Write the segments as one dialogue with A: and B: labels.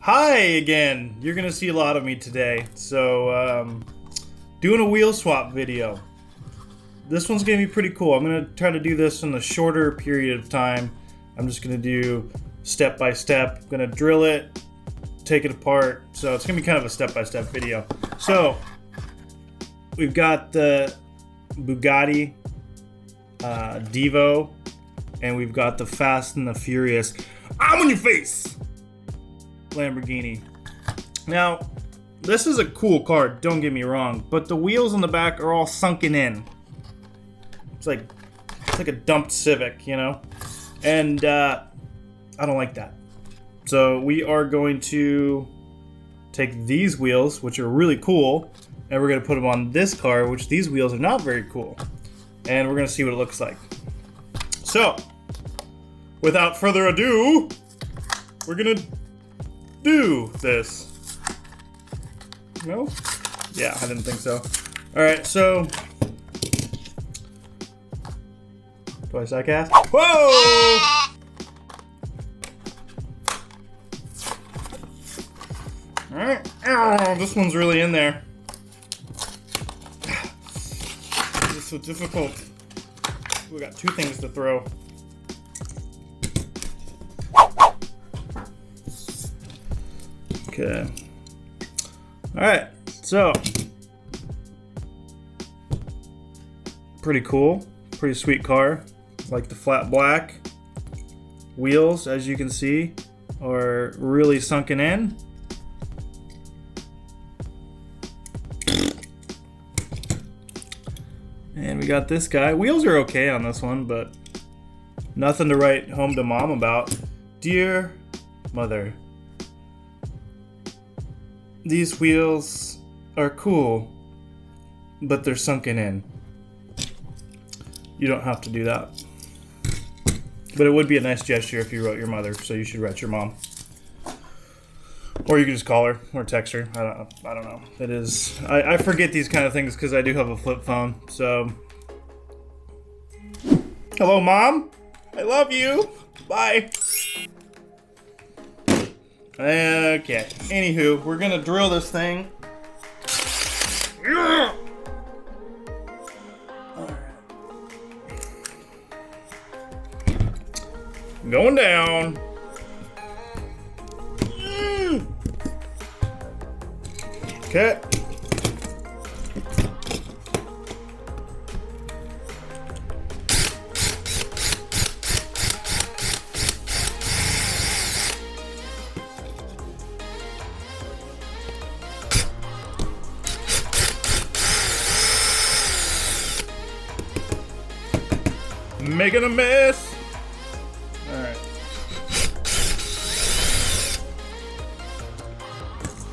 A: Hi again. You're gonna see a lot of me today. So, doing a wheel swap video. This one's gonna be pretty cool. I'm gonna try to do this in a shorter period of time. I'm just gonna do step by step. I'm gonna drill it, take it apart. So it's gonna be kind of a step-by-step video. So we've got the Bugatti Divo, and we've got the Fast and the Furious I'm on your face Lamborghini. Now, this is a cool car, don't get me wrong, but the wheels on the back are all sunken in. It's like a dumped Civic, you know? And I don't like that. So we are going to take these wheels, which are really cool, and we're going to put them on this car, which these wheels are not very cool. And we're going to see what it looks like. So, without further ado, we're going to do this. No? Yeah, I didn't think so. Alright, so... Do I suck-ass? Whoa! Alright. Oh, this one's really in there. This is so difficult. We got two things to throw. Okay. Alright, so. Pretty cool. Pretty sweet car. Like the flat black. Wheels, as you can see, are really sunken in. And we got this guy. Wheels are okay on this one, but nothing to write home to mom about. Dear mother, these wheels are cool, but they're sunken in. You don't have to do that. But it would be a nice gesture if you wrote your mother, so you should write your mom. Or you can just call her or text her. I don't know. It is. I forget these kind of things because I do have a flip phone. So, hello, Mom. I love you. Bye. Okay. Anywho, we're gonna drill this thing. Yeah. All right. Going down. Okay. Making a mess. All right.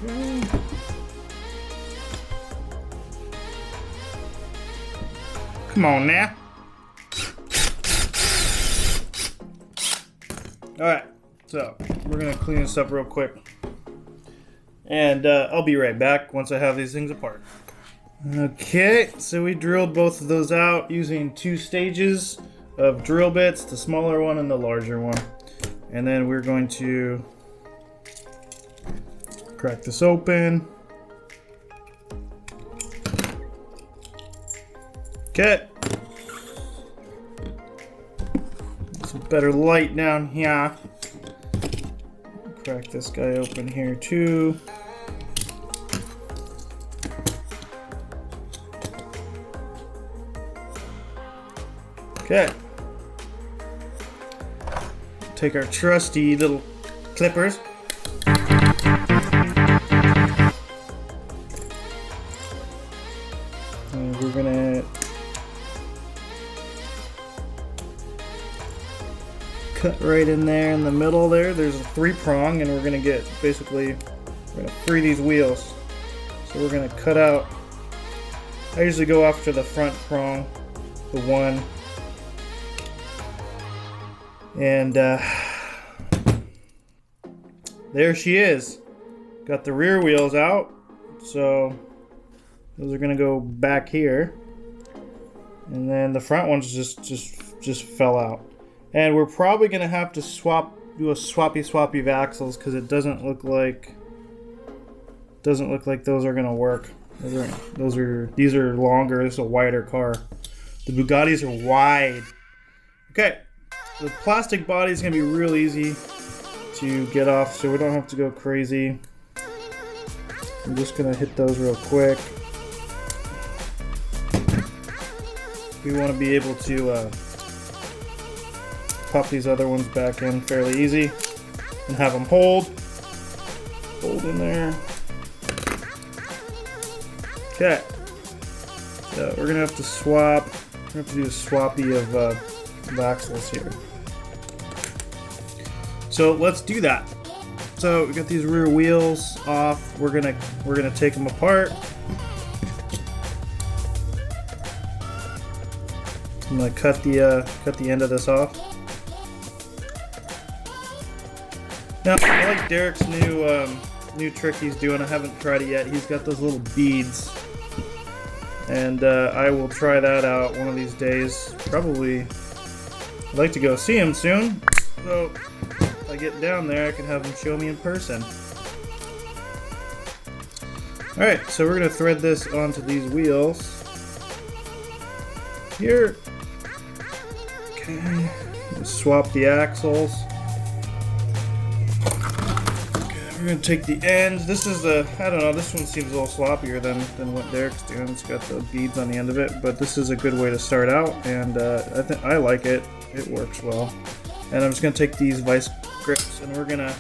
A: Okay. Come on now. Alright, so we're going to clean this up real quick. And I'll be right back once I have these things apart. Okay, so we drilled both of those out using two stages of drill bits, the smaller one and the larger one. And then we're going to crack this open. Okay. Some better light down here. Crack this guy open here too. Okay. Take our trusty little clippers. And we're gonna cut right in there in the middle there. There's a 3-prong, and we're gonna get we're gonna free these wheels. So we're gonna cut out. I usually go after the front prong, the one, and there she is. Got the rear wheels out, so those are gonna go back here, and then the front ones just fell out. And we're probably going to have to swap do a swappy of axles because it doesn't look like those are gonna work. These are longer. This is a wider car. The Bugattis are wide. Okay, the plastic body is gonna be real easy to get off, so we don't have to go crazy. I'm just gonna hit those real quick. We want to be able to pop these other ones back in fairly easy and have them hold in there. Okay, so we're gonna have to swap. We're gonna have to do a swappy of axles here. So let's do that. So we got these rear wheels off. We're gonna take them apart. I'm gonna cut the end of this off. Now I like Derek's new trick he's doing. I haven't tried it yet. He's got those little beads, and I will try that out one of these days. Probably, I'd like to go see him soon. So if I get down there, I can have him show me in person. All right, so we're gonna thread this onto these wheels here. Okay, swap the axles. Okay, we're gonna take the end. This is I don't know, this one seems a little sloppier than what Derek's doing. It's got the beads on the end of it, but this is a good way to start out, and I like it. It works well. And I'm just gonna take these vice grips and we're gonna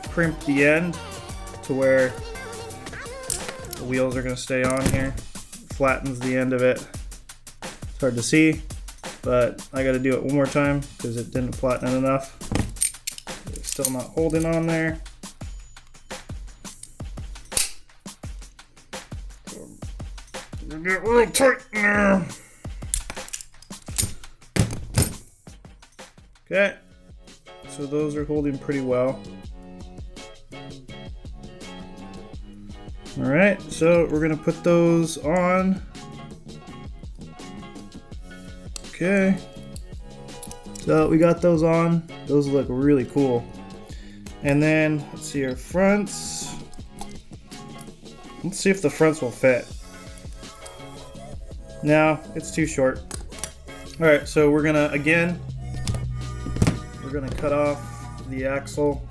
A: crimp the end to where the wheels are gonna stay on here. Flattens the end of it. It's hard to see, but I got to do it one more time because it didn't flatten enough. It's still not holding on there. Get real tight in there. Okay, so those are holding pretty well. All right, so we're gonna put those on. Okay, so we got those on. Those look really cool. And then let's see our fronts. Let's see if the fronts will fit. No, it's too short. All right, so we're gonna cut off the axle.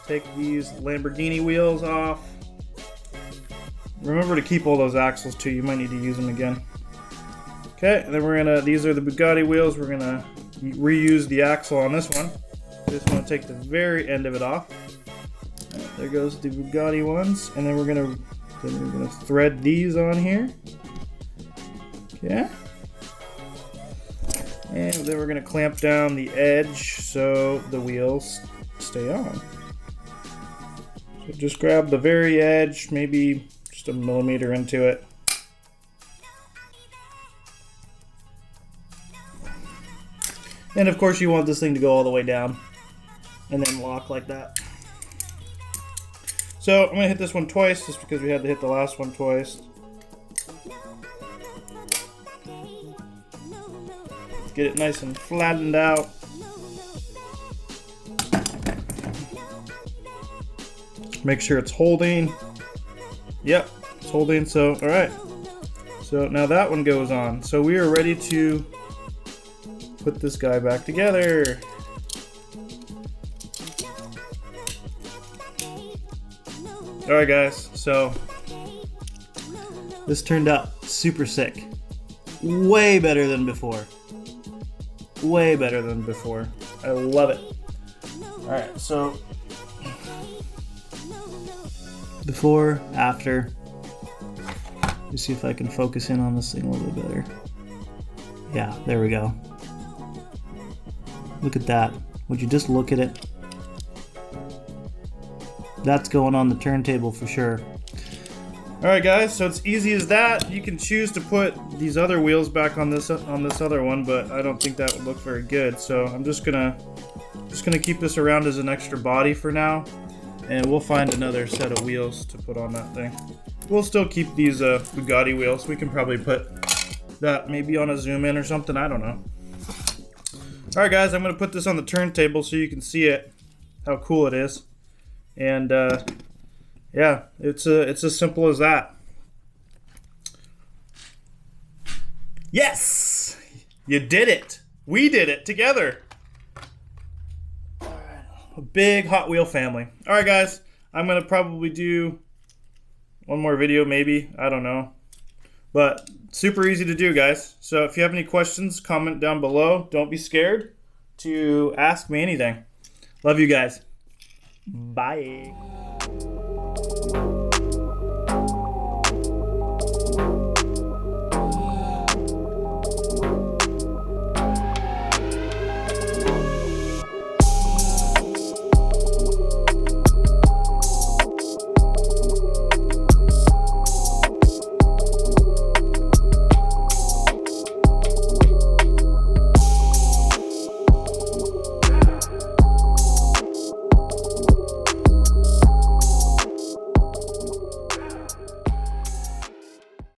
A: Take these Lamborghini wheels off. Remember to keep all those axles too. You might need to use them again. Okay, and then these are the Bugatti wheels. We're gonna reuse the axle on this one. Just want to take the very end of it off. Right, there goes the Bugatti ones, and then we're gonna thread these on here. Okay, and then we're gonna clamp down the edge so the wheels stay on. So just grab the very edge, maybe just a millimeter into it. And of course you want this thing to go all the way down and then lock like that. So I'm gonna hit this one twice just because we had to hit the last one twice. Get it nice and flattened out. Make sure it's holding. Yep, it's holding. So, all right. So now that one goes on. So we are ready to put this guy back together. All right, guys. So this turned out super sick. Way better than before. Way better than before. I love it. All right, so before, after. Let me see if I can focus in on this thing a little bit better. Yeah, there we go. Look at that. Would you just look at it? That's going on the turntable for sure. Alright guys, so it's easy as that. You can choose to put these other wheels back on this other one, but I don't think that would look very good. So I'm just gonna keep this around as an extra body for now. And we'll find another set of wheels to put on that thing. We'll still keep these Bugatti wheels. We can probably put that maybe on a zoom in or something. I don't know. Alright guys, I'm going to put this on the turntable so you can see it, how cool it is. And yeah, it's as simple as that. Yes! You did it! We did it together! A big Hot Wheel family. Alright guys, I'm going to probably do one more video maybe, I don't know. But super easy to do, guys. So if you have any questions, comment down below. Don't be scared to ask me anything. Love you guys. Bye.